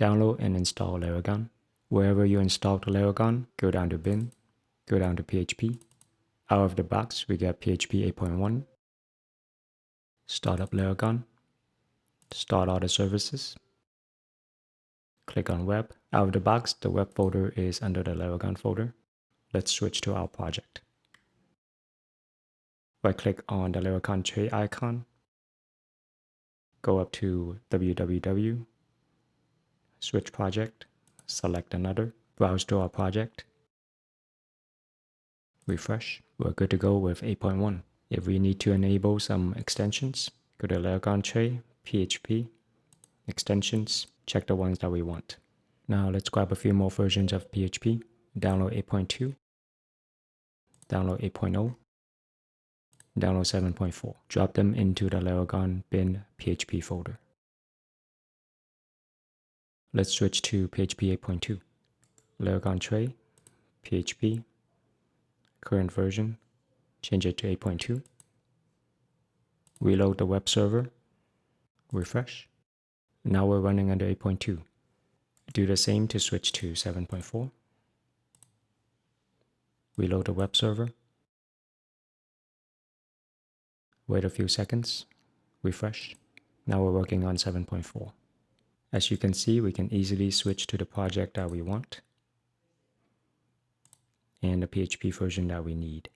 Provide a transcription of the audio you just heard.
Download and install Laragon. Wherever you installed Laragon, go down to bin, go down to PHP. Out of the box, we get PHP 8.1. Start up Laragon. Start all the services. Click on web. Out of the box, the web folder is under the Laragon folder. Let's switch to our project. Right-click on the Laragon tray icon. Go up to www. Switch project. Select another. Browse to our project. Refresh. We're good to go with 8.1. If we need to enable some extensions, go to Laragon tray, PHP, extensions, check the ones that we want. Now let's grab a few more versions of PHP. Download 8.2, download 8.0, download 7.4. Drop them into the Laragon bin PHP folder. Let's switch to PHP 8.2. Laragon tray, PHP, current version, change it to 8.2. Reload the web server, refresh. Now we're running under 8.2. Do the same to switch to 7.4. Reload the web server. Wait a few seconds, refresh. Now we're working on 7.4. As you can see, we can easily switch to the project that we want and the PHP version that we need.